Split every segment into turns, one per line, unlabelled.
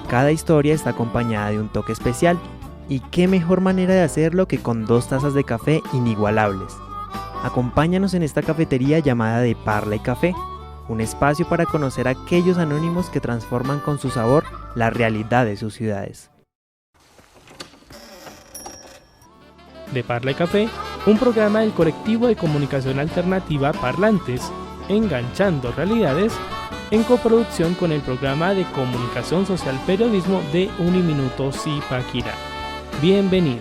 Cada historia está acompañada de un toque especial. Y qué mejor manera de hacerlo que con 2 tazas de café inigualables. Acompáñanos en esta cafetería llamada de Parla y Café, un espacio para conocer a aquellos anónimos que transforman con su sabor la realidad de sus ciudades.
De Parla y Café, un programa del colectivo de comunicación alternativa Parlantes, enganchando realidades, en coproducción con el programa de comunicación social periodismo de Uniminuto Zipaquirá. Bienvenidos.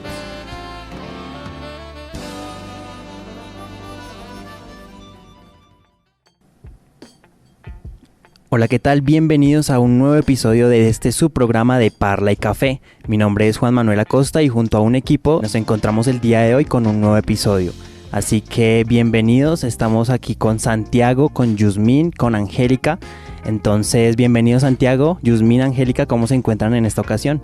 Hola, ¿qué tal? Bienvenidos a un nuevo episodio de este subprograma de Parla y Café. Mi nombre es Juan Manuel Acosta y junto a un equipo nos encontramos el día de hoy con un nuevo episodio. Así que bienvenidos, estamos aquí con Santiago, con Yusmín, con Angélica. Entonces, bienvenidos Santiago, Yusmín, Angélica, ¿cómo se encuentran en esta ocasión?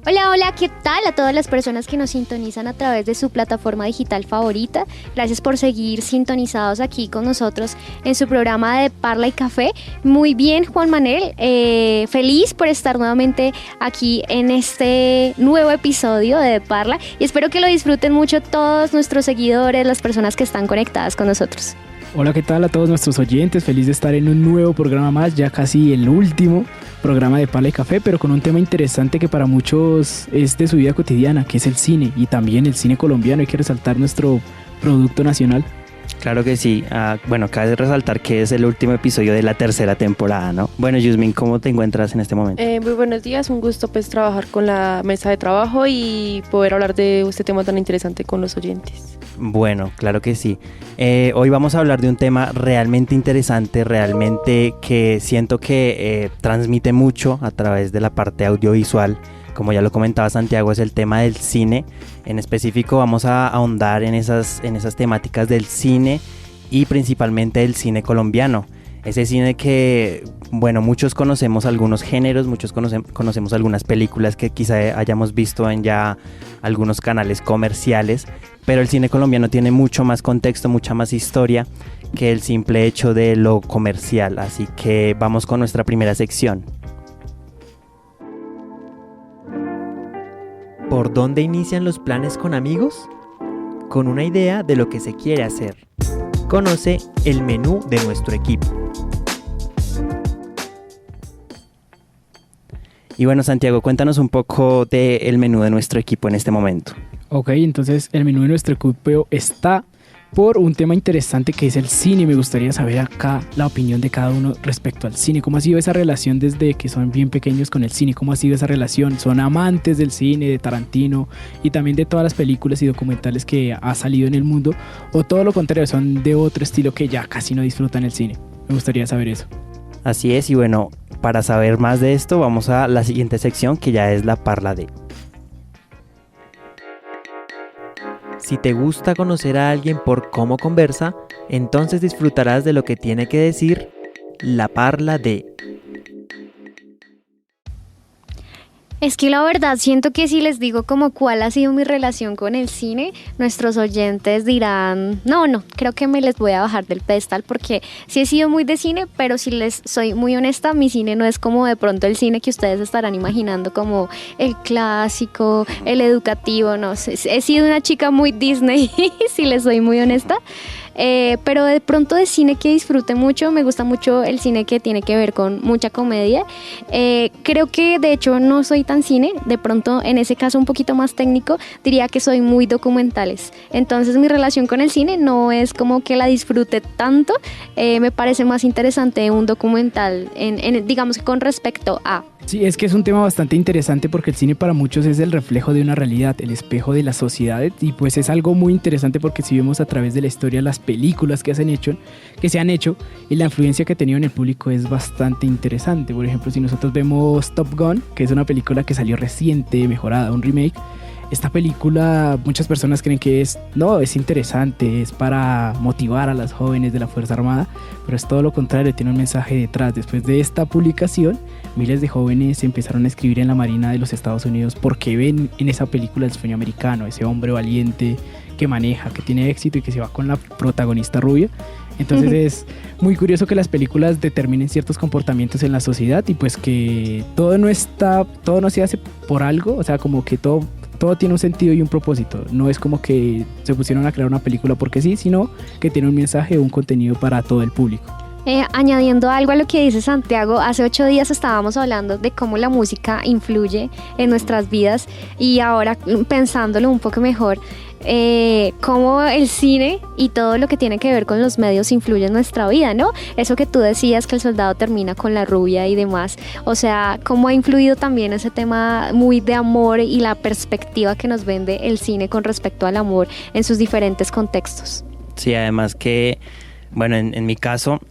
Hola, ¿qué tal a todas las personas que nos sintonizan a través de su plataforma digital favorita? Gracias por seguir sintonizados aquí con nosotros en su programa de Parla y Café. Muy bien, Juan Manuel, feliz por estar nuevamente aquí en este nuevo episodio de Parla y espero que lo disfruten mucho todos nuestros seguidores, las personas que están conectadas con nosotros.
Hola, ¿qué tal a todos nuestros oyentes? Feliz de estar en un nuevo programa más, ya casi el último programa de Parla y Café, pero con un tema interesante que para muchos es de su vida cotidiana, que es el cine y también el cine colombiano. Hay que resaltar nuestro producto nacional.
Claro que sí. Bueno, cabe resaltar que es el último episodio de la tercera temporada, ¿no? Bueno, Yusmín, ¿cómo te encuentras en este momento?
Muy buenos días, un gusto pues trabajar con la mesa de trabajo y poder hablar de este tema tan interesante con los oyentes.
Bueno, claro que sí. Hoy vamos a hablar de un tema realmente interesante, realmente que siento que transmite mucho a través de la parte audiovisual. Como ya lo comentaba Santiago, es el tema del cine. En específico vamos a ahondar en esas temáticas del cine y principalmente del cine colombiano. Ese cine que, bueno, muchos conocemos algunos géneros, muchos conocemos algunas películas que quizá hayamos visto en ya algunos canales comerciales, pero el cine colombiano tiene mucho más contexto, mucha más historia que el simple hecho de lo comercial. Así que vamos con nuestra primera sección. ¿Por dónde inician los planes con amigos? Con una idea de lo que se quiere hacer. Conoce el menú de nuestro equipo. Y bueno, Santiago, cuéntanos un poco del menú de nuestro equipo en este momento.
Ok, entonces el menú de nuestro equipo está por un tema interesante que es el cine. Me gustaría saber acá la opinión de cada uno respecto al cine. ¿Cómo ha sido esa relación desde que son bien pequeños con el cine? ¿Cómo ha sido esa relación? ¿Son amantes del cine, de Tarantino y también de todas las películas y documentales que ha salido en el mundo? ¿O todo lo contrario, son de otro estilo que ya casi no disfrutan el cine? Me gustaría saber eso.
Así es, y bueno, para saber más de esto vamos a la siguiente sección, que ya es la Parla de. Si te gusta conocer a alguien por cómo conversa, entonces disfrutarás de lo que tiene que decir la Parla de.
Es que la verdad siento que si les digo como cuál ha sido mi relación con el cine, nuestros oyentes dirán, no, creo que me les voy a bajar del pedestal porque sí he sido muy de cine, pero si les soy muy honesta, mi cine no es como de pronto el cine que ustedes estarán imaginando como el clásico, el educativo, no sé, he sido una chica muy Disney, si les soy muy honesta. Pero de pronto de cine que disfrute mucho, me gusta mucho el cine que tiene que ver con mucha comedia. Creo que de hecho no soy tan cine, de pronto en ese caso un poquito más técnico, diría que soy muy documentales. Entonces mi relación con el cine no es como que la disfrute tanto, me parece más interesante un documental, digamos que con respecto a...
Sí, es que es un tema bastante interesante porque el cine para muchos es el reflejo de una realidad, el espejo de las sociedades, y pues es algo muy interesante porque si vemos a través de la historia las películas que se han hecho y la influencia que ha tenido en el público es bastante interesante. Por ejemplo, si nosotros vemos Top Gun, que es una película que salió reciente, mejorada, un remake, esta película muchas personas creen que es interesante, es para motivar a las jóvenes de la Fuerza Armada, pero es todo lo contrario, tiene un mensaje detrás. Después de esta publicación, miles de jóvenes empezaron a escribir en la Marina de los Estados Unidos porque ven en esa película el sueño americano, ese hombre valiente que maneja, que tiene éxito y que se va con la protagonista rubia. Entonces es muy curioso que las películas determinen ciertos comportamientos en la sociedad y pues que todo no se hace por algo, o sea, como que todo tiene un sentido y un propósito. No es como que se pusieron a crear una película porque sí, sino que tiene un mensaje o un contenido para todo el público.
Añadiendo algo a lo que dice Santiago, hace 8 días estábamos hablando de cómo la música influye en nuestras vidas y ahora pensándolo un poco mejor, cómo el cine y todo lo que tiene que ver con los medios influye en nuestra vida, ¿no? Eso que tú decías, que el soldado termina con la rubia y demás, o sea, cómo ha influido también ese tema muy de amor y la perspectiva que nos vende el cine con respecto al amor en sus diferentes contextos.
Sí, además que, bueno, en mi caso,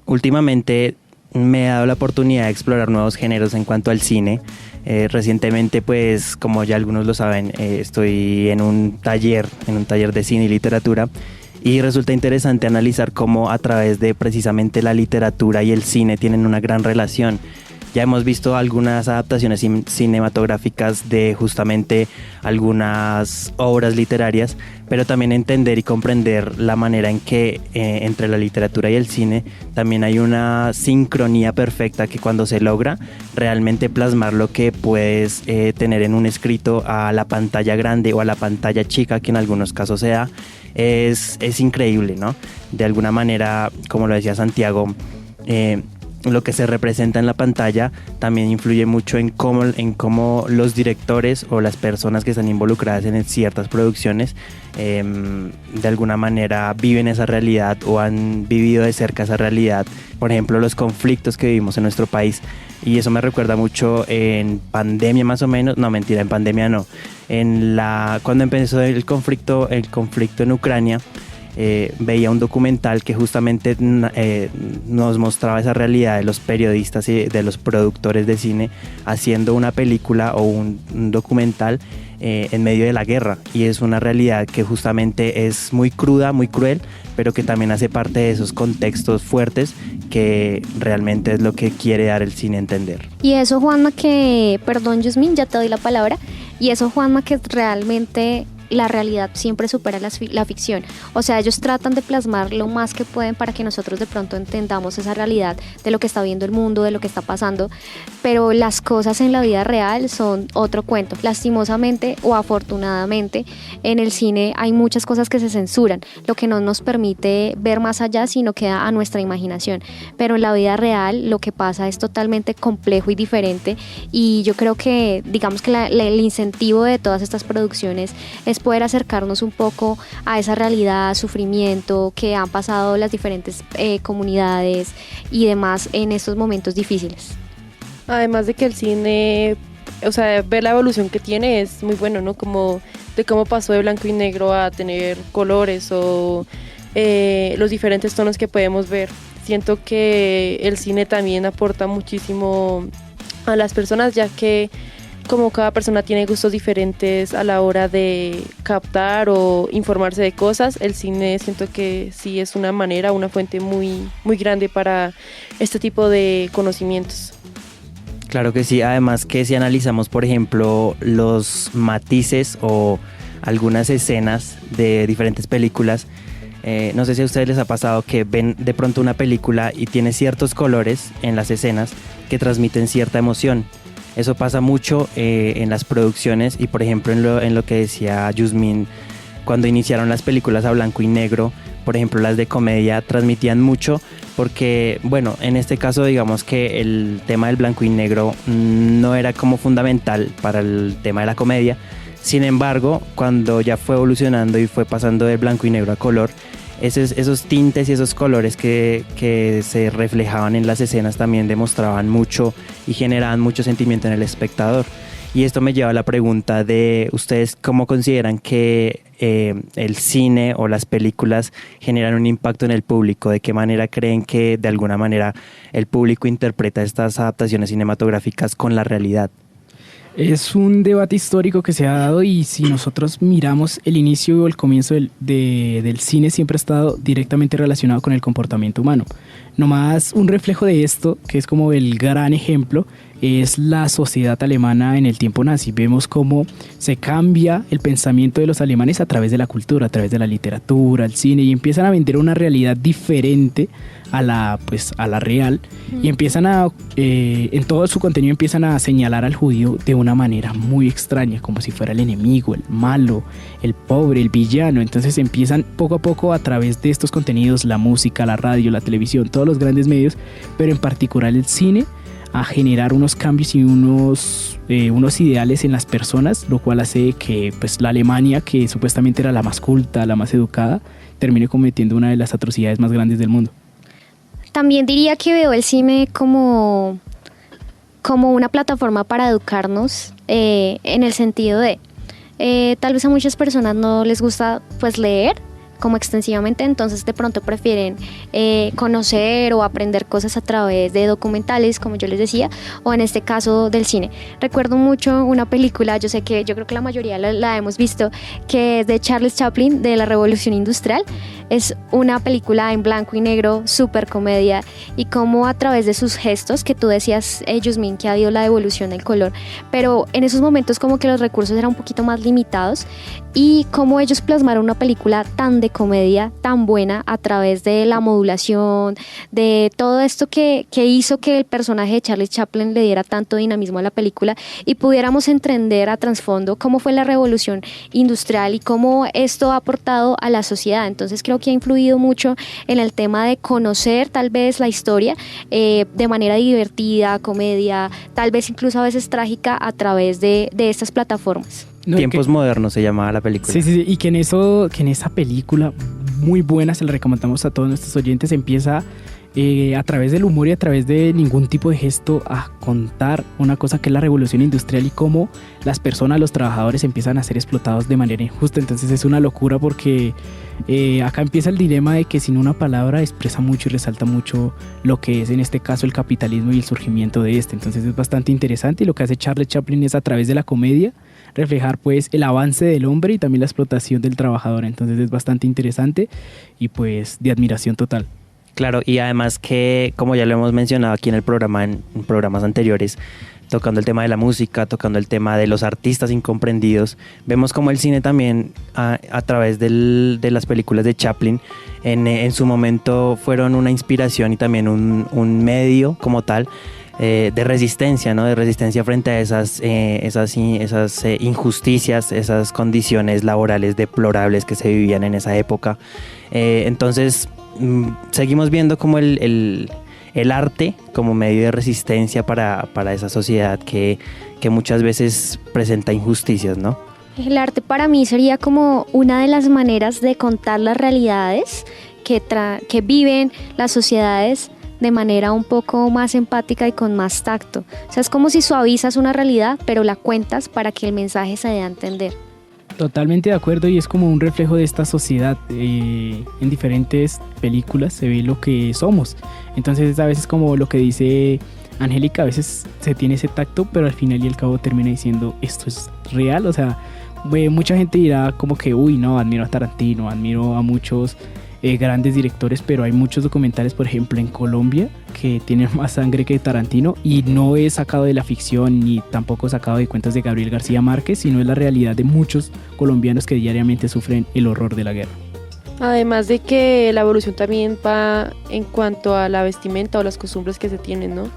últimamente me he dado la oportunidad de explorar nuevos géneros en cuanto al cine. Recientemente, pues, como ya algunos lo saben, estoy en un taller de cine y literatura, y resulta interesante analizar cómo a través de precisamente la literatura y el cine tienen una gran relación. Ya hemos visto algunas adaptaciones cinematográficas de justamente algunas obras literarias, pero también entender y comprender la manera en que entre la literatura y el cine también hay una sincronía perfecta que cuando se logra realmente plasmar lo que puedes tener en un escrito a la pantalla grande o a la pantalla chica, que en algunos casos se da, es increíble, ¿no? De alguna manera, como lo decía Santiago, lo que se representa en la pantalla también influye mucho en cómo los directores o las personas que están involucradas en ciertas producciones de alguna manera viven esa realidad o han vivido de cerca esa realidad. Por ejemplo, los conflictos que vivimos en nuestro país, y eso me recuerda mucho en pandemia más o menos, no mentira, en pandemia no, cuando empezó el conflicto en Ucrania. Veía un documental que justamente nos mostraba esa realidad de los periodistas y de los productores de cine haciendo una película o un documental en medio de la guerra, y es una realidad que justamente es muy cruda, muy cruel, pero que también hace parte de esos contextos fuertes que realmente es lo que quiere dar el cine a entender.
Y eso, Juanma, perdón, Yasmín, ya te doy la palabra, y eso, Juanma, que realmente la realidad siempre supera la ficción. O sea, ellos tratan de plasmar lo más que pueden para que nosotros de pronto entendamos esa realidad de lo que está viendo el mundo, de lo que está pasando, pero las cosas en la vida real son otro cuento. Lastimosamente o afortunadamente, en el cine hay muchas cosas que se censuran, lo que no nos permite ver más allá, sino queda a nuestra imaginación. Pero en la vida real lo que pasa es totalmente complejo y diferente, y yo creo que, digamos que el incentivo de todas estas producciones es poder acercarnos un poco a esa realidad, sufrimiento que han pasado las diferentes comunidades y demás en estos momentos difíciles.
Además de que el cine, o sea, ver la evolución que tiene es muy bueno, ¿no? Como de cómo pasó de blanco y negro a tener colores o los diferentes tonos que podemos ver. Siento que el cine también aporta muchísimo a las personas, ya que como cada persona tiene gustos diferentes a la hora de captar o informarse de cosas, el cine siento que sí es una fuente muy, muy grande para este tipo de conocimientos.
Claro que sí, además que si analizamos, por ejemplo, los matices o algunas escenas de diferentes películas, no sé si a ustedes les ha pasado que ven de pronto una película y tiene ciertos colores en las escenas que transmiten cierta emoción. Eso pasa mucho en las producciones, y por ejemplo en lo que decía Yasmín, cuando iniciaron las películas a blanco y negro, por ejemplo las de comedia transmitían mucho porque, bueno, en este caso digamos que el tema del blanco y negro no era como fundamental para el tema de la comedia. Sin embargo, cuando ya fue evolucionando y fue pasando de blanco y negro a color, esos tintes y esos colores que se reflejaban en las escenas también demostraban mucho y generaban mucho sentimiento en el espectador. Y esto me lleva a la pregunta de ustedes, ¿cómo consideran que el cine o las películas generan un impacto en el público? ¿De qué manera creen que de alguna manera el público interpreta estas adaptaciones cinematográficas con la realidad?
Es un debate histórico que se ha dado, y si nosotros miramos el inicio o el comienzo del cine, siempre ha estado directamente relacionado con el comportamiento humano. Nomás un reflejo de esto, que es como el gran ejemplo, es la sociedad alemana en el tiempo nazi. Vemos cómo se cambia el pensamiento de los alemanes a través de la cultura, a través de la literatura, el cine, y empiezan a vender una realidad diferente a la real, y empiezan en todo su contenido empiezan a señalar al judío de una manera muy extraña, como si fuera el enemigo, el malo, el pobre, el villano. Entonces empiezan poco a poco, a través de estos contenidos, la música, la radio, la televisión, todos los grandes medios, pero en particular el cine, a generar unos cambios y unos ideales en las personas, lo cual hace que pues la Alemania, que supuestamente era la más culta, la más educada, termine cometiendo una de las atrocidades más grandes del mundo.
También diría que veo el cine como una plataforma para educarnos, en el sentido de tal vez a muchas personas no les gusta pues leer como extensivamente, entonces de pronto prefieren conocer o aprender cosas a través de documentales, como yo les decía, o en este caso del cine. Recuerdo mucho una película, yo creo que la mayoría la hemos visto, que es de Charles Chaplin, de la Revolución Industrial. Es una película en blanco y negro, súper comedia, y cómo a través de sus gestos, que tú decías, Yusmin, que ha habido la evolución del color, pero en esos momentos como que los recursos eran un poquito más limitados, y cómo ellos plasmaron una película tan de comedia, tan buena, a través de la modulación, de todo esto que hizo que el personaje de Charles Chaplin le diera tanto dinamismo a la película, y pudiéramos entender a trasfondo cómo fue la revolución industrial y cómo esto ha aportado a la sociedad. Entonces creo que ha influido mucho en el tema de conocer tal vez la historia de manera divertida, comedia, tal vez incluso a veces trágica, a través de estas plataformas.
No,
Tiempos modernos se llamaba la película.
Sí, y que en esa película muy buena, se la recomendamos a todos nuestros oyentes, empieza a través del humor y a través de ningún tipo de gesto a contar una cosa que es la revolución industrial y cómo las personas, los trabajadores empiezan a ser explotados de manera injusta. Entonces es una locura porque acá empieza el dilema de que sin una palabra expresa mucho y resalta mucho lo que es en este caso el capitalismo y el surgimiento de este. Entonces es bastante interesante, y lo que hace Charles Chaplin es, a través de la comedia, reflejar pues el avance del hombre y también la explotación del trabajador. Entonces es bastante interesante y pues de admiración total.
Claro, y además que, como ya lo hemos mencionado aquí en el programa, en programas anteriores, tocando el tema de la música, tocando el tema de los artistas incomprendidos, vemos como el cine también, a través de las películas de Chaplin, en su momento fueron una inspiración y también un medio como tal, de resistencia, ¿no? De resistencia frente a esas injusticias, esas condiciones laborales deplorables que se vivían en esa época. Entonces seguimos viendo como el arte como medio de resistencia para esa sociedad que muchas veces presenta injusticias, ¿no?
El arte para mí sería como una de las maneras de contar las realidades que viven las sociedades de manera un poco más empática y con más tacto. O sea, es como si suavizas una realidad, pero la cuentas para que el mensaje se dé a entender.
Totalmente de acuerdo, y es como un reflejo de esta sociedad. En diferentes películas se ve lo que somos. Entonces a veces, como lo que dice Angélica, a veces se tiene ese tacto, pero al final y al cabo termina diciendo, esto es real. O sea, mucha gente dirá como que, uy, no, admiro a Tarantino, admiro a muchos grandes directores, pero hay muchos documentales, por ejemplo en Colombia, que tienen más sangre que Tarantino, y no es sacado de la ficción ni tampoco sacado de cuentos de Gabriel García Márquez, sino es la realidad de muchos colombianos que diariamente sufren el horror de la guerra.
Además de que la evolución también va en cuanto a la vestimenta o las costumbres que se tienen, ¿no?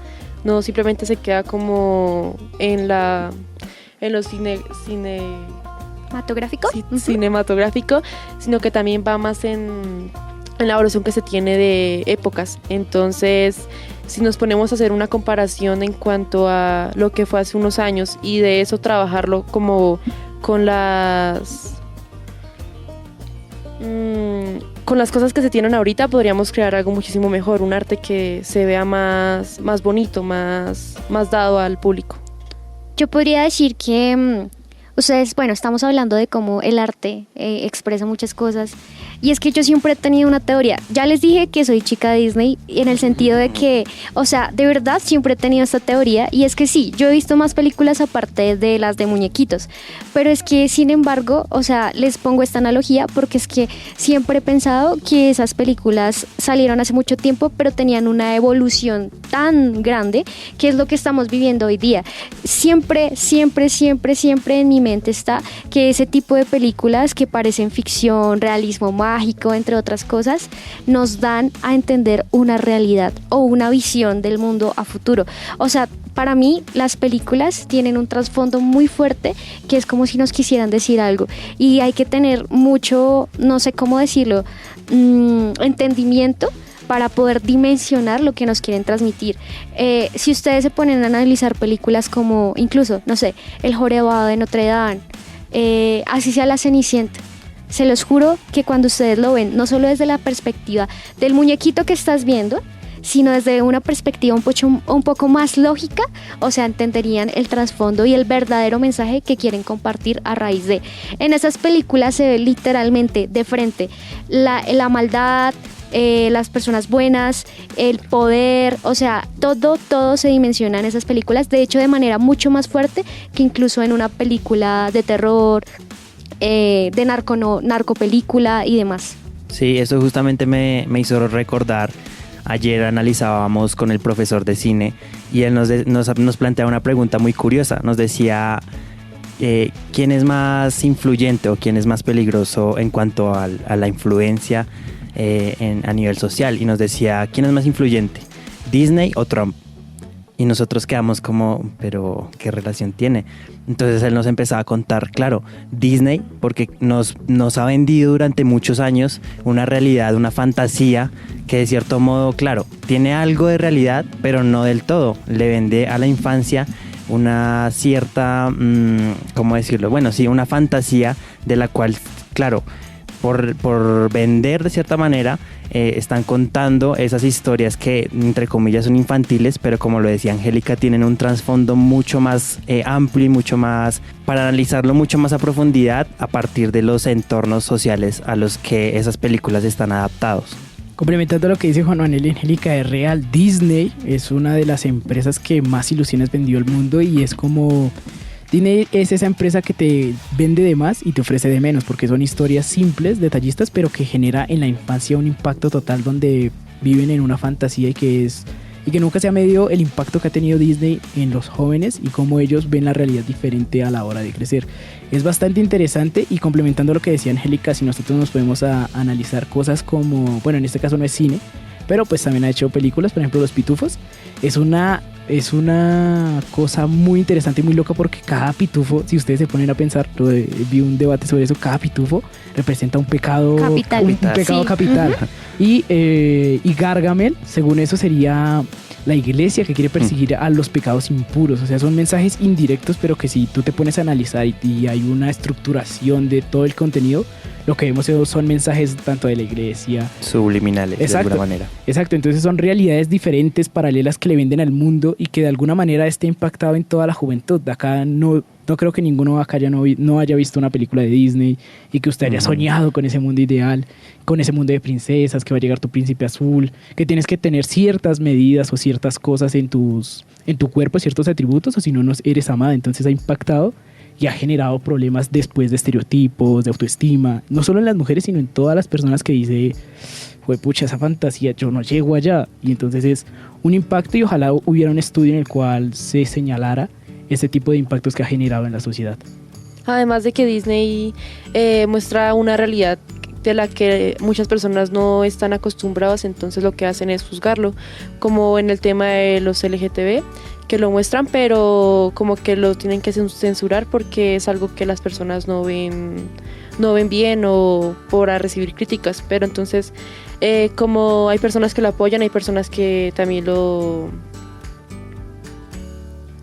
No simplemente se queda como en los cinematográfico, sino que también va más en la evolución que se tiene de épocas. Entonces, si nos ponemos a hacer una comparación en cuanto a lo que fue hace unos años y de eso trabajarlo como con las cosas que se tienen ahorita, podríamos crear algo muchísimo mejor, un arte que se vea más bonito, más dado al público.
Yo podría decir que ustedes, bueno, estamos hablando de cómo el arte expresa muchas cosas. Y es que yo siempre he tenido una teoría. Ya les dije que soy chica de Disney en el sentido de que, o sea, de verdad siempre he tenido esta teoría. Y es que sí, yo he visto más películas aparte de las de muñequitos. Pero es que, sin embargo, o sea, les pongo esta analogía porque es que siempre he pensado que esas películas salieron hace mucho tiempo, pero tenían una evolución tan grande que es lo que estamos viviendo hoy día. Siempre, siempre, siempre, siempre en mi mente está que ese tipo de películas que parecen ficción, realismo mágico, entre otras cosas, nos dan a entender una realidad o una visión del mundo a futuro. O sea, para mí las películas tienen un trasfondo muy fuerte que es como si nos quisieran decir algo y hay que tener mucho, no sé cómo decirlo, entendimiento para poder dimensionar lo que nos quieren transmitir. Si ustedes se ponen a analizar películas como incluso, no sé, El Jorobado de Notre Dame, así sea La Cenicienta, se los juro que cuando ustedes lo ven, no solo desde la perspectiva del muñequito que estás viendo, sino desde una perspectiva un poco más lógica, o sea, entenderían el trasfondo y el verdadero mensaje que quieren compartir a raíz de. En esas películas se ve literalmente de frente la maldad, las personas buenas, el poder, o sea, todo se dimensiona en esas películas, de hecho de manera mucho más fuerte que incluso en una película de terror, de narcopelícula y demás.
Sí, eso justamente me hizo recordar. Ayer analizábamos con el profesor de cine y él nos planteaba una pregunta muy curiosa. Nos decía, ¿quién es más influyente o quién es más peligroso en cuanto a la influencia a nivel social? Y nos decía, ¿quién es más influyente? ¿Disney o Trump? Y nosotros quedamos como, ¿pero qué relación tiene? Entonces él nos empezaba a contar, claro, Disney, porque nos ha vendido durante muchos años una realidad, una fantasía, que de cierto modo, claro, tiene algo de realidad, pero no del todo. Le vende a la infancia una cierta, ¿cómo decirlo? Bueno, sí, una fantasía de la cual, claro, por vender de cierta manera, están contando esas historias que entre comillas son infantiles, pero como lo decía Angélica, tienen un trasfondo mucho más amplio y mucho más, para analizarlo mucho más a profundidad a partir de los entornos sociales a los que esas películas están adaptados.
Complementando lo que dice Juan Manuel y Angélica, es real. Disney es una de las empresas que más ilusiones vendió al mundo y es como... Disney es esa empresa que te vende de más y te ofrece de menos, porque son historias simples, detallistas, pero que genera en la infancia un impacto total donde viven en una fantasía y que nunca se ha medido el impacto que ha tenido Disney en los jóvenes y cómo ellos ven la realidad diferente a la hora de crecer. Es bastante interesante y complementando lo que decía Angélica, si nosotros nos podemos analizar cosas como, bueno, en este caso no es cine, pero pues también ha hecho películas, por ejemplo Los Pitufos, es una cosa muy interesante y muy loca porque cada pitufo, si ustedes se ponen a pensar, vi un debate sobre eso, cada pitufo representa un pecado capital. Un pecado
Sí.
capital. Y Gargamel, según eso, sería la iglesia que quiere perseguir a los pecados impuros. O sea, son mensajes indirectos, pero que si tú te pones a analizar y hay una estructuración de todo el contenido, lo que vemos son mensajes tanto de la iglesia,
Subliminales,
exacto,
de alguna manera.
Exacto, entonces son realidades diferentes, paralelas que le venden al mundo y que de alguna manera esté impactado en toda la juventud. Acá no creo que ninguno acá no haya visto una película de Disney y que usted haya soñado con ese mundo ideal, con ese mundo de princesas, que va a llegar tu príncipe azul, que tienes que tener ciertas medidas o ciertas cosas en tu cuerpo, ciertos atributos, o si no, no eres amada. Entonces ha impactado y ha generado problemas después de estereotipos, de autoestima, no solo en las mujeres, sino en todas las personas que dice, pucha, esa fantasía, yo no llego allá. Y entonces es un impacto y ojalá hubiera un estudio en el cual se señalara ese tipo de impactos que ha generado en la sociedad.
Además de que Disney muestra una realidad de la que muchas personas no están acostumbradas, entonces lo que hacen es juzgarlo, como en el tema de los LGTB, que lo muestran, pero como que lo tienen que censurar porque es algo que las personas no ven bien o por recibir críticas, pero entonces como hay personas que lo apoyan, hay personas que también lo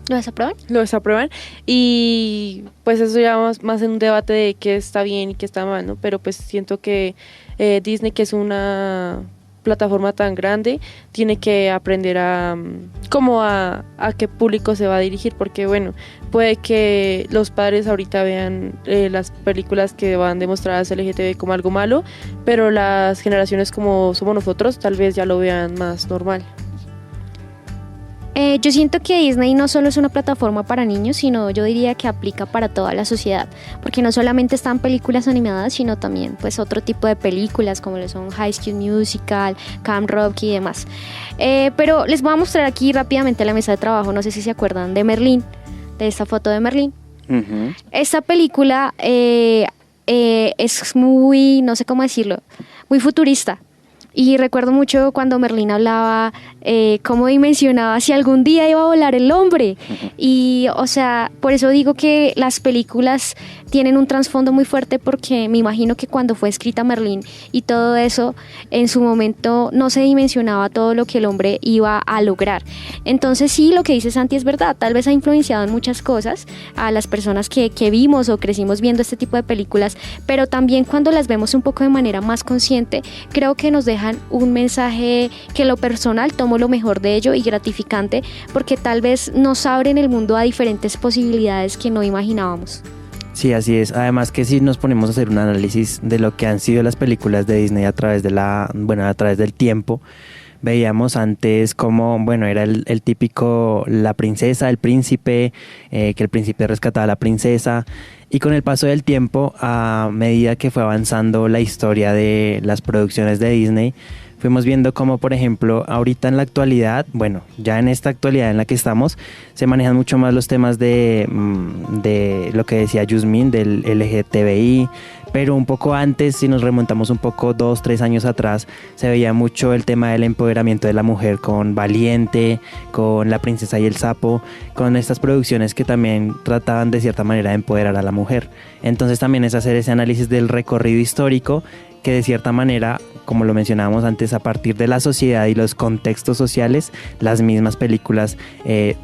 desaprueban y pues eso ya más en un debate de qué está bien y qué está mal, ¿no? Pero pues siento que Disney, que es una plataforma tan grande, tiene que aprender a qué público se va a dirigir, porque bueno, puede que los padres ahorita vean las películas que van demostradas LGTB como algo malo, pero las generaciones como somos nosotros tal vez ya lo vean más normal.
Yo siento que Disney no solo es una plataforma para niños, sino yo diría que aplica para toda la sociedad, porque no solamente están películas animadas, sino también pues otro tipo de películas como lo son High School Musical, Camp Rock y demás. Pero les voy a mostrar aquí rápidamente la mesa de trabajo, no sé si se acuerdan de Merlín, de esta foto de Merlín.
Ujú.
Esta película es muy, no sé cómo decirlo, muy futurista. Y recuerdo mucho cuando Merlín hablaba, cómo dimensionaba si algún día iba a volar el hombre. Y, o sea, por eso digo que las películas tienen un trasfondo muy fuerte, porque me imagino que cuando fue escrita Merlín y todo eso, en su momento no se dimensionaba todo lo que el hombre iba a lograr. Entonces sí, lo que dice Santi es verdad, tal vez ha influenciado en muchas cosas a las personas que vimos o crecimos viendo este tipo de películas, pero también cuando las vemos un poco de manera más consciente, creo que nos dejan un mensaje que en lo personal tomo lo mejor de ello y gratificante, porque tal vez nos abren el mundo a diferentes posibilidades que no imaginábamos.
Sí, así es. Además que si nos ponemos a hacer un análisis de lo que han sido las películas de Disney a través del tiempo, veíamos antes como, bueno, era el típico, la princesa, el príncipe, que el príncipe rescataba a la princesa, y con el paso del tiempo, a medida que fue avanzando la historia de las producciones de Disney, fuimos viendo como, por ejemplo, ahorita en la actualidad, bueno, ya en esta actualidad en la que estamos, se manejan mucho más los temas de lo que decía Yusmin, del LGTBI, pero un poco antes, si nos remontamos un poco 2-3 años atrás, se veía mucho el tema del empoderamiento de la mujer con Valiente, con La princesa y el sapo, con estas producciones que también trataban de cierta manera de empoderar a la mujer. Entonces también es hacer ese análisis del recorrido histórico, que de cierta manera, como lo mencionábamos antes, a partir de la sociedad y los contextos sociales, las mismas películas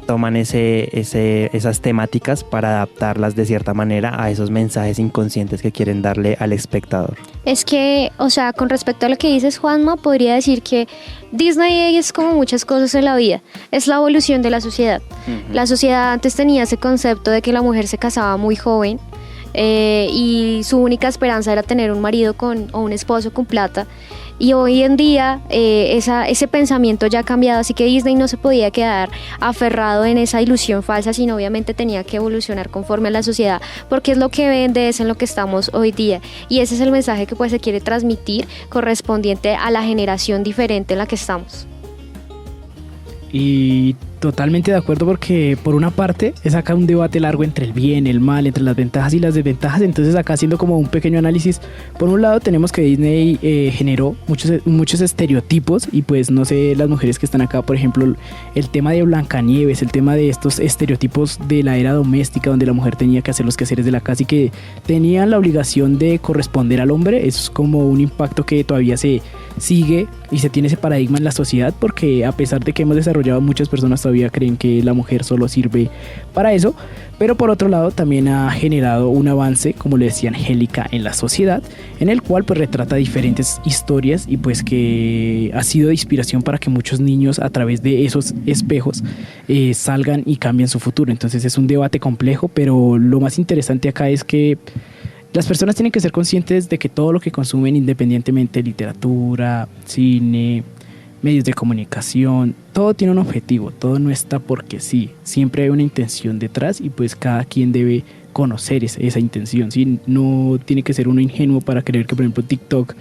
toman esas temáticas para adaptarlas de cierta manera a esos mensajes inconscientes que quieren darle al espectador.
Es que, o sea, con respecto a lo que dices, Juanma, podría decir que Disney es como muchas cosas en la vida, es la evolución de la sociedad. Uh-huh. La sociedad antes tenía ese concepto de que la mujer se casaba muy joven, y su única esperanza era tener un marido o un esposo con plata, y hoy en día ese pensamiento ya ha cambiado, así que Disney no se podía quedar aferrado en esa ilusión falsa, sino obviamente tenía que evolucionar conforme a la sociedad, porque es lo que vende, es en lo que estamos hoy día, y ese es el mensaje que pues se quiere transmitir correspondiente a la generación diferente en la que estamos.
Y totalmente de acuerdo, porque por una parte es acá un debate largo entre el bien, el mal, entre las ventajas y las desventajas. Entonces acá haciendo como un pequeño análisis, por un lado tenemos que Disney generó muchos estereotipos, y pues no sé, las mujeres que están acá, por ejemplo, el tema de Blancanieves, el tema de estos estereotipos de la era doméstica, donde la mujer tenía que hacer los quehaceres de la casa y que tenían la obligación de corresponder al hombre. Es como un impacto que todavía se sigue y se tiene ese paradigma en la sociedad, porque a pesar de que hemos desarrollado, muchas personas todavía creen que la mujer solo sirve para eso. Pero por otro lado también ha generado un avance, como le decía Angélica, en la sociedad, en el cual pues retrata diferentes historias, y pues que ha sido de inspiración para que muchos niños a través de esos espejos salgan y cambien su futuro. Entonces es un debate complejo, pero lo más interesante acá es que las personas tienen que ser conscientes de que todo lo que consumen, independientemente de literatura, cine, medios de comunicación, todo tiene un objetivo, todo no está porque sí, siempre hay una intención detrás, y pues cada quien debe conocer esa intención, ¿sí? No tiene que ser uno ingenuo para creer que, por ejemplo, TikTok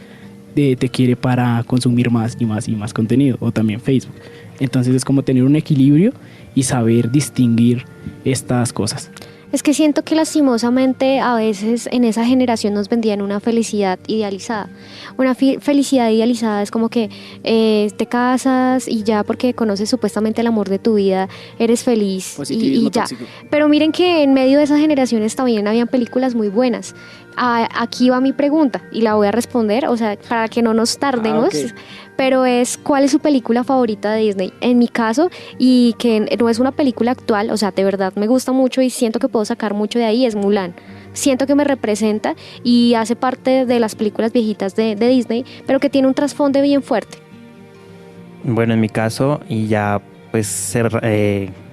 te quiere para consumir más y más y más contenido, o también Facebook. Entonces es como tener un equilibrio y saber distinguir estas cosas.
Es que siento que lastimosamente a veces en esa generación nos vendían una felicidad idealizada. Una felicidad idealizada es como que te casas y ya porque conoces supuestamente el amor de tu vida eres feliz y ya. Tóxico. Pero miren que en medio de esas generaciones también habían películas muy buenas. Aquí va mi pregunta y la voy a responder, o sea, para que no nos tardemos. Okay. Pero ¿cuál es su película favorita de Disney? En mi caso, y que no es una película actual, o sea, de verdad me gusta mucho y siento que puedo sacar mucho de ahí, es Mulan. Siento que me representa y hace parte de las películas viejitas de Disney, pero que tiene un trasfondo bien fuerte.
Bueno, en mi caso, y ya pues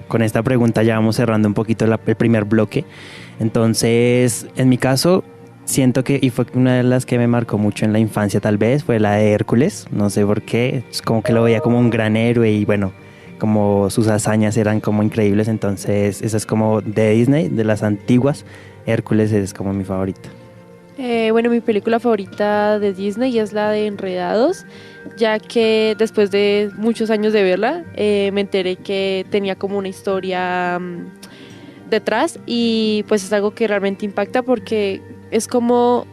con esta pregunta ya vamos cerrando un poquito el primer bloque. Entonces, en mi caso, siento que, y fue una de las que me marcó mucho en la infancia tal vez, fue la de Hércules. No sé por qué, es como que lo veía como un gran héroe y bueno, como sus hazañas eran como increíbles. Entonces, esa es como de Disney, de las antiguas. Hércules es como mi favorita.
Bueno, mi película favorita de Disney es la de Enredados, ya que después de muchos años de verla, me enteré que tenía como una historia detrás y pues es algo que realmente impacta porque es como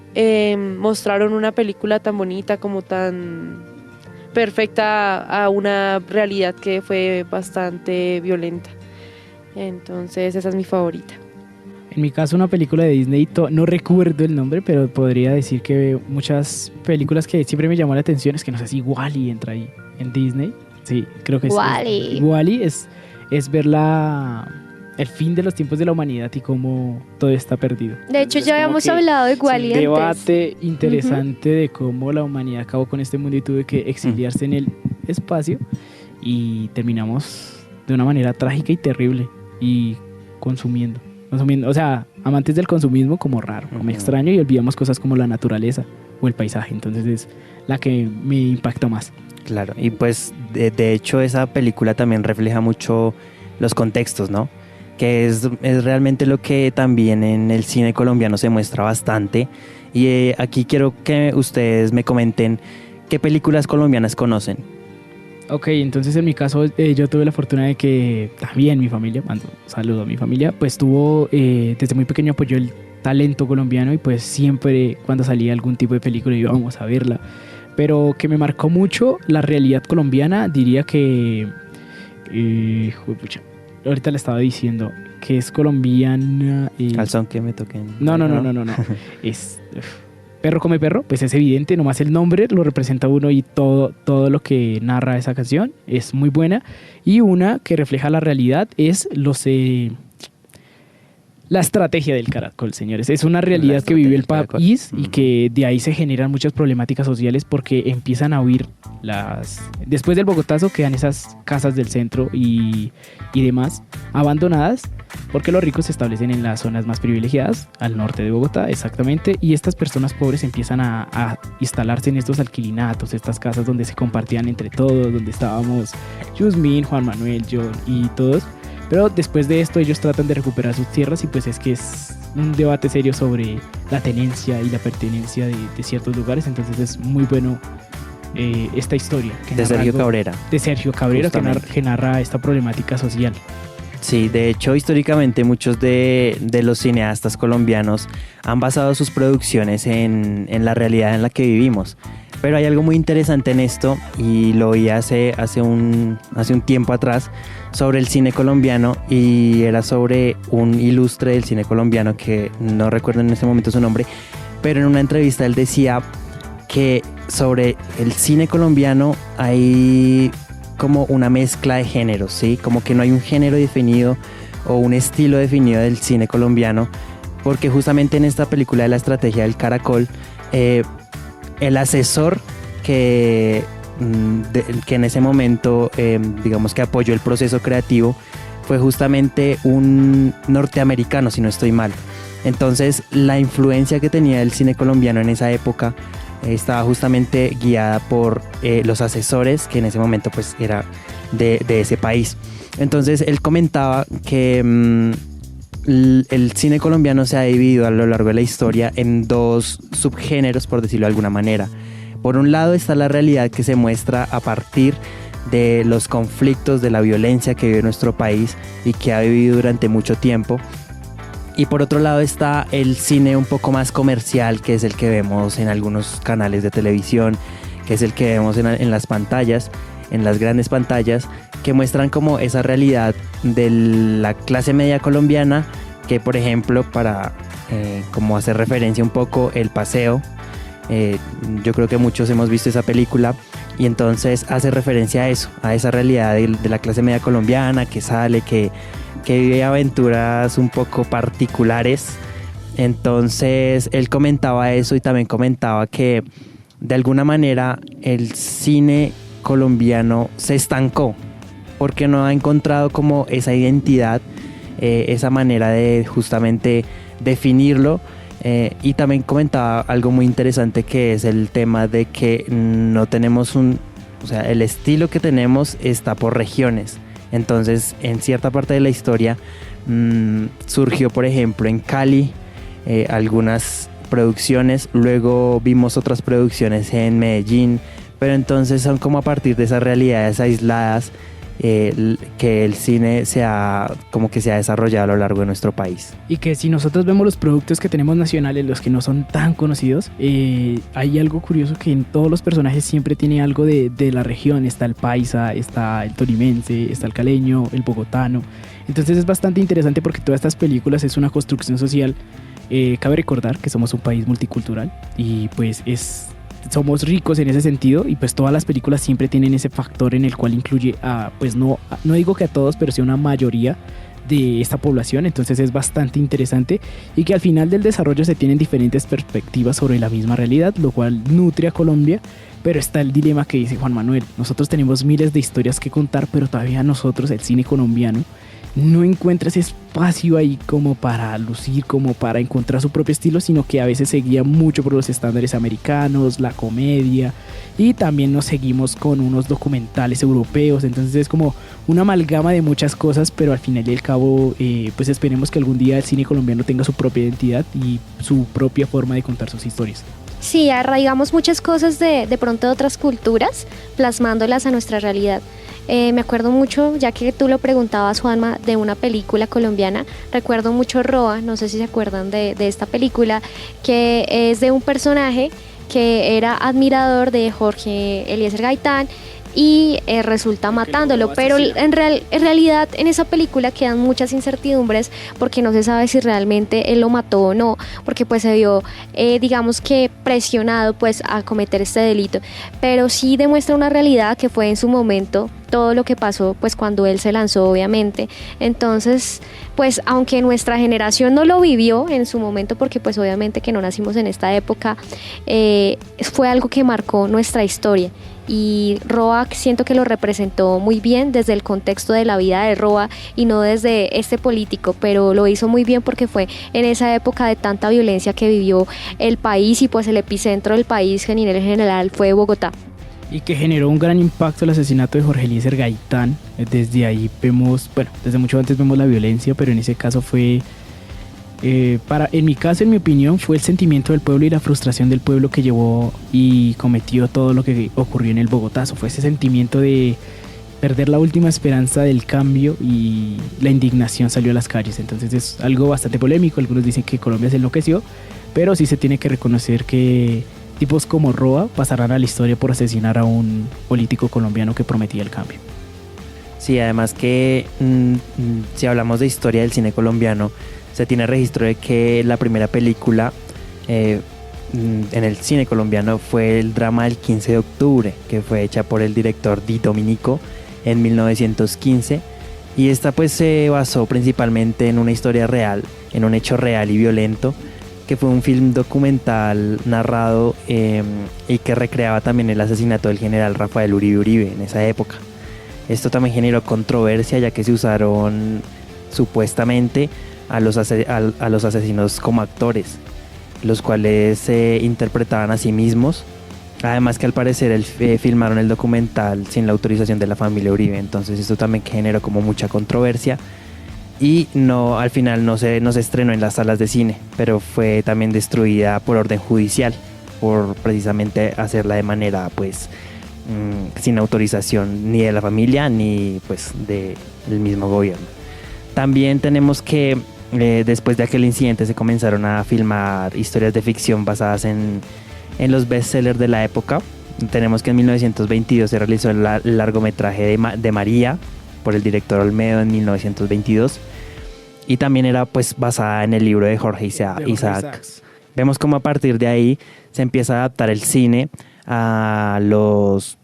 mostraron una película tan bonita, como tan perfecta a una realidad que fue bastante violenta. Entonces esa es mi favorita.
En mi caso, una película de Disney, no recuerdo el nombre, pero podría decir que muchas películas que siempre me llamó la atención, es que no sé si WALL-E entra ahí en Disney. Sí, creo que
WALL-E.
WALL-E es ver el fin de los tiempos de la humanidad y cómo todo está perdido.
De hecho,
Entonces,
ya
como
habíamos
que
hablado de
es un
WALL-E antes.
debate interesante de cómo la humanidad acabó con este mundo y tuvo que exiliarse en el espacio y terminamos de una manera trágica y terrible y consumiendo, o sea, amantes del consumismo como raro, como extraño, y olvidamos cosas como la naturaleza o el paisaje. Entonces es la que me impacta más.
Claro, y pues de hecho esa película también refleja mucho los contextos, ¿no? Que es realmente lo que también en el cine colombiano se muestra bastante. Y aquí quiero que ustedes me comenten qué películas colombianas conocen.
Ok, entonces en mi caso yo tuve la fortuna de que también mi familia, mando saludo a mi familia, pues tuvo desde muy pequeño apoyó el talento colombiano y pues siempre cuando salía algún tipo de película íbamos a verla. Pero que me marcó mucho la realidad colombiana, diría que... juepucha, ahorita le estaba diciendo que es colombiana...
Al son que me toquen.
No. Es... Perro come perro, pues es evidente, nomás el nombre lo representa uno y todo lo que narra esa canción es muy buena. Y una que refleja la realidad es la estrategia del caracol, señores. Es una realidad que vive el país y que de ahí se generan muchas problemáticas sociales porque empiezan a huir después del Bogotazo quedan esas casas del centro y demás abandonadas porque los ricos se establecen en las zonas más privilegiadas, al norte de Bogotá, exactamente, y estas personas pobres empiezan a instalarse en estos alquilinatos, estas casas donde se compartían entre todos, donde estábamos Yusmin, Juan Manuel, John y todos. Pero después de esto ellos tratan de recuperar sus tierras y pues es que es un debate serio sobre la tenencia y la pertenencia de ciertos lugares. Entonces es muy bueno esta historia
de Sergio Cabrera.
De Sergio Cabrera que narra esta problemática social.
Sí, de hecho históricamente muchos de los cineastas colombianos han basado sus producciones en la realidad en la que vivimos. Pero hay algo muy interesante en esto y lo oí hace un tiempo atrás sobre el cine colombiano y era sobre un ilustre del cine colombiano que no recuerdo en este momento su nombre, pero en una entrevista él decía que sobre el cine colombiano hay como una mezcla de géneros, ¿sí? Como que no hay un género definido o un estilo definido del cine colombiano, porque justamente en esta película de la estrategia del caracol, el asesor que en ese momento, digamos que apoyó el proceso creativo, fue justamente un norteamericano, si no estoy mal. Entonces, la influencia que tenía el cine colombiano en esa época estaba justamente guiada por los asesores, que en ese momento pues era de ese país. Entonces, él comentaba que el cine colombiano se ha dividido a lo largo de la historia en dos subgéneros, por decirlo de alguna manera. Por un lado está la realidad que se muestra a partir de los conflictos, de la violencia que vive nuestro país y que ha vivido durante mucho tiempo. Y por otro lado está el cine un poco más comercial, que es el que vemos en algunos canales de televisión, que es el que vemos en las pantallas, en las grandes pantallas, que muestran como esa realidad de la clase media colombiana, que por ejemplo, para como hacer referencia un poco, El Paseo, yo creo que muchos hemos visto esa película y entonces hace referencia a eso, a esa realidad de la clase media colombiana que sale, que vive aventuras un poco particulares. Entonces él comentaba eso y también comentaba que de alguna manera el cine colombiano se estancó porque no ha encontrado como esa identidad, esa manera de justamente definirlo. Y también comentaba algo muy interesante, que es el tema de que no tenemos o sea, el estilo que tenemos está por regiones. Entonces, en cierta parte de la historia surgió, por ejemplo, en Cali algunas producciones, luego vimos otras producciones en Medellín, pero entonces son como a partir de esas realidades aisladas que el cine como que se ha desarrollado a lo largo de nuestro país.
Y que si nosotros vemos los productos que tenemos nacionales, los que no son tan conocidos, hay algo curioso, que en todos los personajes siempre tiene algo de la región. Está el paisa, está el tolimense, está el caleño, el bogotano. Entonces es bastante interesante porque todas estas películas es una construcción social. Cabe recordar que somos un país multicultural y pues somos ricos en ese sentido, y pues todas las películas siempre tienen ese factor en el cual incluye a, pues no digo que a todos, pero sí a una mayoría de esta población. Entonces es bastante interesante, y que al final del desarrollo se tienen diferentes perspectivas sobre la misma realidad, lo cual nutre a Colombia. Pero está el dilema que dice Juan Manuel: nosotros tenemos miles de historias que contar, pero todavía nosotros, el cine colombiano, no encuentra ese espacio ahí como para lucir, como para encontrar su propio estilo, sino que a veces se guía mucho por los estándares americanos, la comedia, y también nos seguimos con unos documentales europeos. Entonces es como una amalgama de muchas cosas, pero al final y al cabo pues esperemos que algún día el cine colombiano tenga su propia identidad y su propia forma de contar sus historias.
Sí, arraigamos muchas cosas de pronto de otras culturas, plasmándolas a nuestra realidad. Me acuerdo mucho, ya que tú lo preguntabas, Juanma, de una película colombiana. Recuerdo mucho Roa, no sé si se acuerdan de esta película, que es de un personaje que era admirador de Jorge Eliezer Gaitán y resulta matándolo, pero en realidad en esa película quedan muchas incertidumbres, porque no se sabe si realmente él lo mató o no, porque pues se vio digamos que presionado pues a cometer este delito, pero sí demuestra una realidad que fue en su momento todo lo que pasó pues cuando él se lanzó, obviamente. Entonces pues aunque nuestra generación no lo vivió en su momento, porque pues obviamente que no nacimos en esta época, fue algo que marcó nuestra historia. Y Roa siento que lo representó muy bien desde el contexto de la vida de Roa y no desde este político, pero lo hizo muy bien porque fue en esa época de tanta violencia que vivió el país, y pues el epicentro del país en general fue Bogotá.
Y que generó un gran impacto el asesinato de Jorge Eliezer Gaitán. Desde ahí vemos, bueno, desde mucho antes vemos la violencia, pero en ese caso fue... en mi caso, en mi opinión, fue el sentimiento del pueblo y la frustración del pueblo que llevó y cometió todo lo que ocurrió en el Bogotazo. Fue ese sentimiento de perder la última esperanza del cambio, y la indignación salió a las calles. Entonces es algo bastante polémico. Algunos dicen que Colombia se enloqueció, pero sí se tiene que reconocer que tipos como Roa pasarán a la historia por asesinar a un político colombiano que prometía el cambio.
Sí, además que si hablamos de historia del cine colombiano, se tiene registro de que la primera película en el cine colombiano fue el drama del 15 de octubre, que fue hecha por el director Di Domenico en 1915, y esta pues se basó principalmente en una historia real, en un hecho real y violento, que fue un film documental narrado y que recreaba también el asesinato del general Rafael Uribe Uribe en esa época. Esto también generó controversia, ya que se usaron supuestamente a los asesinos como actores, los cuales se interpretaban a sí mismos. Además que al parecer filmaron el documental sin la autorización de la familia Uribe. Entonces esto también generó como mucha controversia, y al final no se estrenó en las salas de cine, pero fue también destruida por orden judicial, por precisamente hacerla de manera pues sin autorización ni de la familia ni pues del mismo gobierno. También tenemos que después de aquel incidente se comenzaron a filmar historias de ficción basadas en los bestsellers de la época. Tenemos que en 1922 se realizó el largometraje de María por el director Olmedo en 1922, y también era pues basada en el libro de Jorge Isaac. Vemos como a partir de ahí se empieza a adaptar el cine a las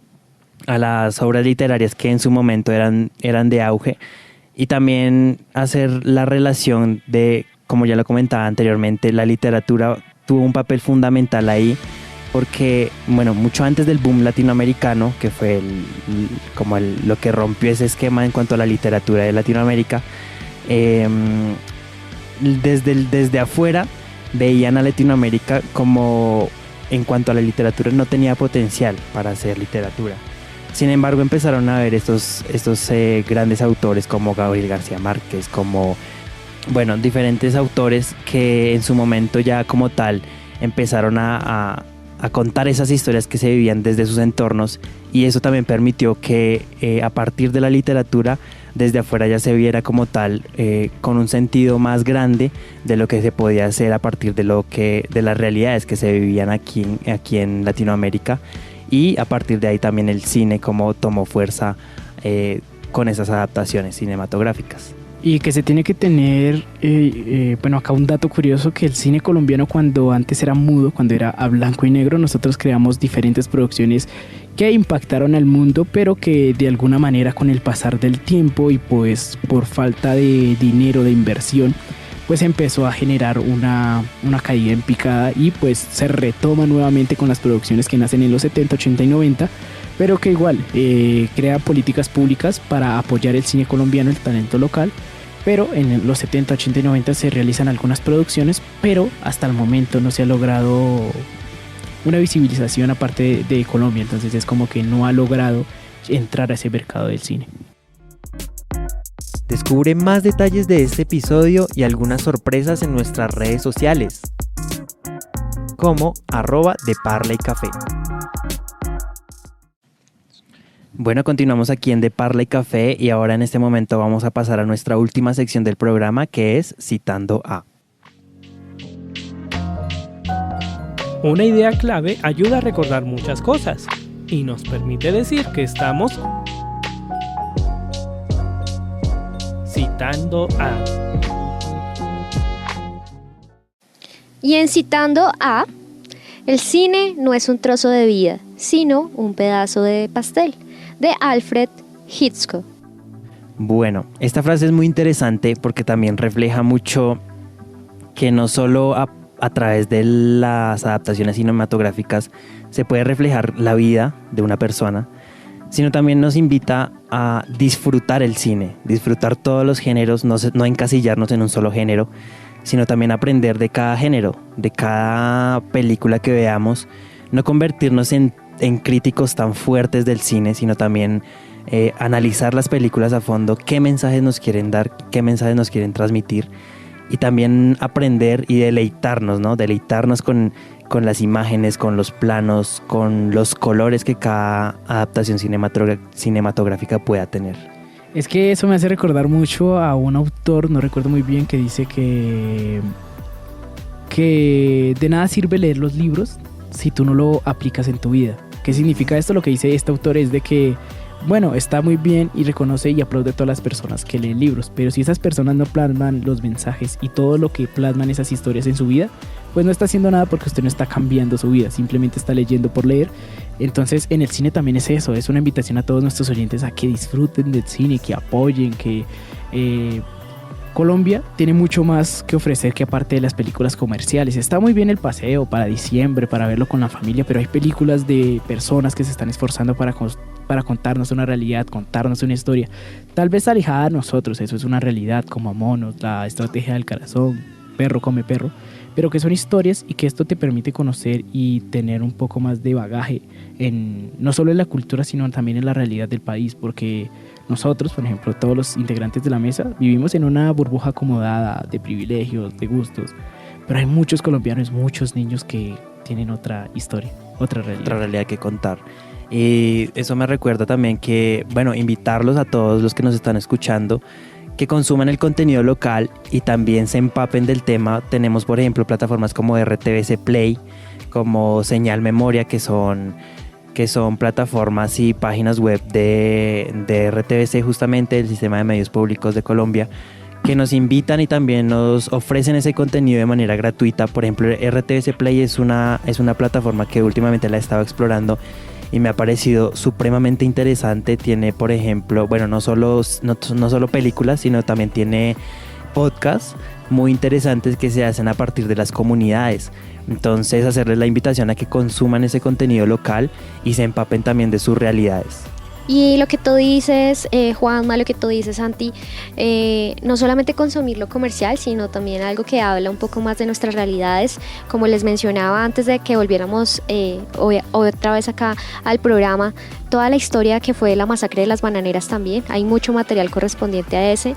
obras literarias que en su momento eran de auge, y también hacer la relación de, como ya lo comentaba anteriormente, la literatura tuvo un papel fundamental ahí, porque, bueno, mucho antes del boom latinoamericano, que fue lo que rompió ese esquema en cuanto a la literatura de Latinoamérica, desde afuera veían a Latinoamérica como, en cuanto a la literatura, no tenía potencial para hacer literatura. Sin embargo, empezaron a ver estos grandes autores como Gabriel García Márquez, como, bueno, diferentes autores que en su momento ya como tal empezaron a contar esas historias que se vivían desde sus entornos, y eso también permitió que a partir de la literatura desde afuera ya se viera como tal, con un sentido más grande de lo que se podía hacer a partir de las realidades que se vivían aquí en Latinoamérica, y a partir de ahí también el cine como tomó fuerza con esas adaptaciones cinematográficas.
Y que se tiene que tener, bueno, acá un dato curioso, que el cine colombiano, cuando antes era mudo, cuando era a blanco y negro, nosotros creamos diferentes producciones que impactaron al mundo, pero que de alguna manera con el pasar del tiempo y pues por falta de dinero, de inversión, pues empezó a generar una caída en picada, y pues se retoma nuevamente con las producciones que nacen en los 70, 80 y 90, pero que igual crea políticas públicas para apoyar el cine colombiano, el talento local. Pero en los 70, 80 y 90 se realizan algunas producciones, pero hasta el momento no se ha logrado una visibilización aparte de Colombia. Entonces es como que no ha logrado entrar a ese mercado del cine.
Descubre más detalles de este episodio y algunas sorpresas en nuestras redes sociales, como @deparleycafé.
Bueno, continuamos aquí en De Parla y Café, y ahora en este momento vamos a pasar a nuestra última sección del programa, que es Citando a.
Una idea clave ayuda a recordar muchas cosas y nos permite decir que estamos citando a.
Y en Citando a, el cine no es un trozo de vida, sino un pedazo de pastel, de Alfred Hitchcock.
Bueno, esta frase es muy interesante porque también refleja mucho que no solo a través de las adaptaciones cinematográficas se puede reflejar la vida de una persona, sino también nos invita a disfrutar el cine, disfrutar todos los géneros, no encasillarnos en un solo género, sino también aprender de cada género, de cada película que veamos, no convertirnos en críticos tan fuertes del cine, sino también analizar las películas a fondo, qué mensajes nos quieren dar, qué mensajes nos quieren transmitir, y también aprender y deleitarnos, ¿no? Deleitarnos con las imágenes, con los planos, con los colores que cada adaptación cinematográfica pueda tener.
Es que eso me hace recordar mucho a un autor, no recuerdo muy bien, que dice que de nada sirve leer los libros si tú no lo aplicas en tu vida. ¿Qué significa esto? Lo que dice este autor es de que, bueno, está muy bien y reconoce y aplaude a todas las personas que leen libros, pero si esas personas no plasman los mensajes y todo lo que plasman esas historias en su vida, pues no está haciendo nada, porque usted no está cambiando su vida, simplemente está leyendo por leer. Entonces en el cine también es eso, es una invitación a todos nuestros oyentes a que disfruten del cine, que apoyen, que Colombia tiene mucho más que ofrecer que aparte de las películas comerciales. Está muy bien el paseo para diciembre, para verlo con la familia, pero hay películas de personas que se están esforzando para contarnos una realidad, contarnos una historia, tal vez alejada de nosotros, eso es una realidad, como Monos, La Estrategia del Corazón, Perro come perro, pero que son historias y que esto te permite conocer y tener un poco más de bagaje no solo en la cultura, sino también en la realidad del país, porque nosotros, por ejemplo, todos los integrantes de la mesa, vivimos en una burbuja acomodada de privilegios, de gustos, pero hay muchos colombianos, muchos niños que tienen otra historia, otra realidad
que contar. Y eso me recuerda también que, bueno, invitarlos a todos los que nos están escuchando que consuman el contenido local y también se empapen del tema. Tenemos, por ejemplo, plataformas como RTVC Play, como Señal Memoria, que son plataformas y páginas web de RTVC, justamente el Sistema de Medios Públicos de Colombia, que nos invitan y también nos ofrecen ese contenido de manera gratuita. Por ejemplo, RTVC Play es una plataforma que últimamente la he estado explorando y me ha parecido supremamente interesante. Tiene, por ejemplo, bueno, no solo películas, sino también tiene podcasts muy interesantes que se hacen a partir de las comunidades. Entonces, hacerles la invitación a que consuman ese contenido local y se empapen también de sus realidades.
Y lo que tú dices, Juanma, lo que tú dices, Santi, no solamente consumir lo comercial, sino también algo que habla un poco más de nuestras realidades. Como les mencionaba antes de que volviéramos otra vez acá al programa, toda la historia que fue la masacre de las bananeras también, hay mucho material correspondiente a ese.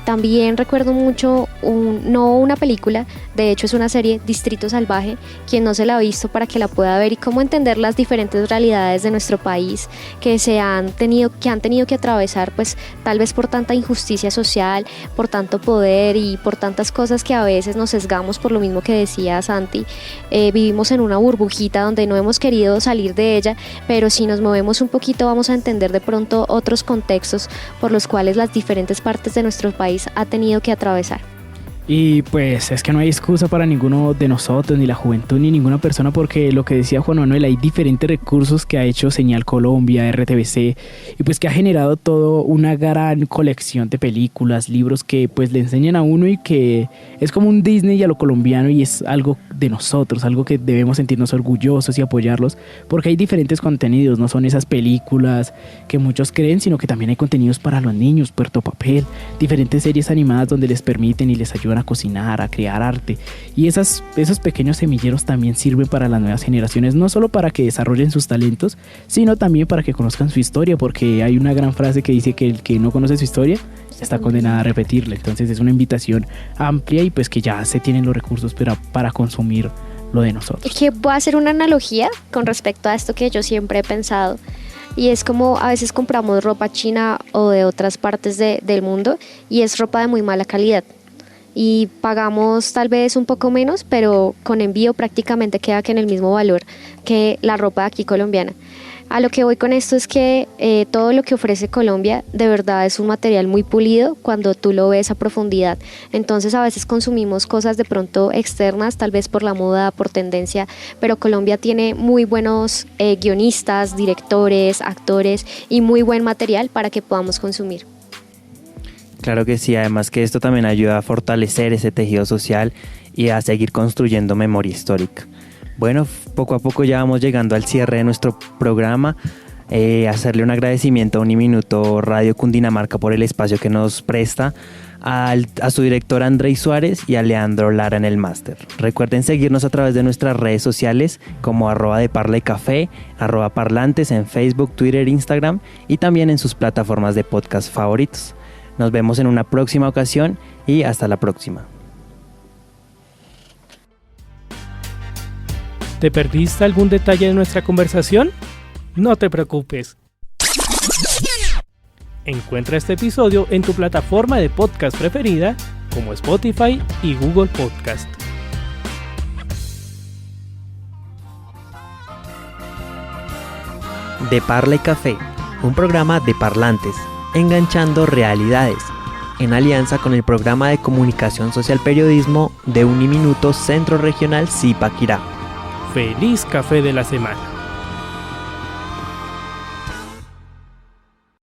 También recuerdo mucho, no una película, de hecho es una serie, Distrito Salvaje, quien no se la ha visto para que la pueda ver y cómo entender las diferentes realidades de nuestro país que han tenido que atravesar, pues tal vez por tanta injusticia social, por tanto poder y por tantas cosas que a veces nos sesgamos por lo mismo que decía Santi. Vivimos en una burbujita donde no hemos querido salir de ella, pero si nos movemos un poquito vamos a entender de pronto otros contextos por los cuales las diferentes partes de nuestro país ha tenido que atravesar.
Y pues es que no hay excusa para ninguno de nosotros, ni la juventud, ni ninguna persona, porque lo que decía Juan Manuel, hay diferentes recursos que ha hecho Señal Colombia, RTBC, y pues que ha generado todo una gran colección de películas, libros que pues le enseñan a uno y que es como un Disney a lo colombiano y es algo de nosotros, algo que debemos sentirnos orgullosos y apoyarlos, porque hay diferentes contenidos, no son esas películas que muchos creen, sino que también hay contenidos para los niños, Puerto Papel, diferentes series animadas donde les permiten y les ayudan a cocinar, a crear arte, y esos pequeños semilleros también sirven para las nuevas generaciones, no solo para que desarrollen sus talentos, sino también para que conozcan su historia, porque hay una gran frase que dice que el que no conoce su historia está condenado a repetirla. Entonces es una invitación amplia y pues que ya se tienen los recursos para consumir lo de nosotros.
Que voy a hacer una analogía con respecto a esto que yo siempre he pensado. Y es como a veces compramos ropa china o de otras partes del mundo y es ropa de muy mala calidad. Y pagamos tal vez un poco menos, pero con envío prácticamente queda que en el mismo valor que la ropa de aquí colombiana. A lo que voy con esto es que todo lo que ofrece Colombia de verdad es un material muy pulido cuando tú lo ves a profundidad. Entonces a veces consumimos cosas de pronto externas, tal vez por la moda, por tendencia, pero Colombia tiene muy buenos guionistas, directores, actores y muy buen material para que podamos consumir.
Claro que sí, además que esto también ayuda a fortalecer ese tejido social y a seguir construyendo memoria histórica. Bueno, poco a poco ya vamos llegando al cierre de nuestro programa. Hacerle un agradecimiento a Uniminuto Radio Cundinamarca por el espacio que nos presta, a su director Andrei Suárez y a Leandro Lara en el máster. Recuerden seguirnos a través de nuestras redes sociales como @deparlaycafé, @parlantes en Facebook, Twitter, Instagram y también en sus plataformas de podcast favoritos. Nos vemos en una próxima ocasión y hasta la próxima.
¿Te perdiste algún detalle de nuestra conversación? No te preocupes. Encuentra este episodio en tu plataforma de podcast preferida como Spotify y Google Podcast.
De Parla y Café, un programa de parlantes, enganchando realidades, en alianza con el programa de comunicación social periodismo de Uniminuto Centro Regional Zipaquirá.
¡Feliz café de la semana!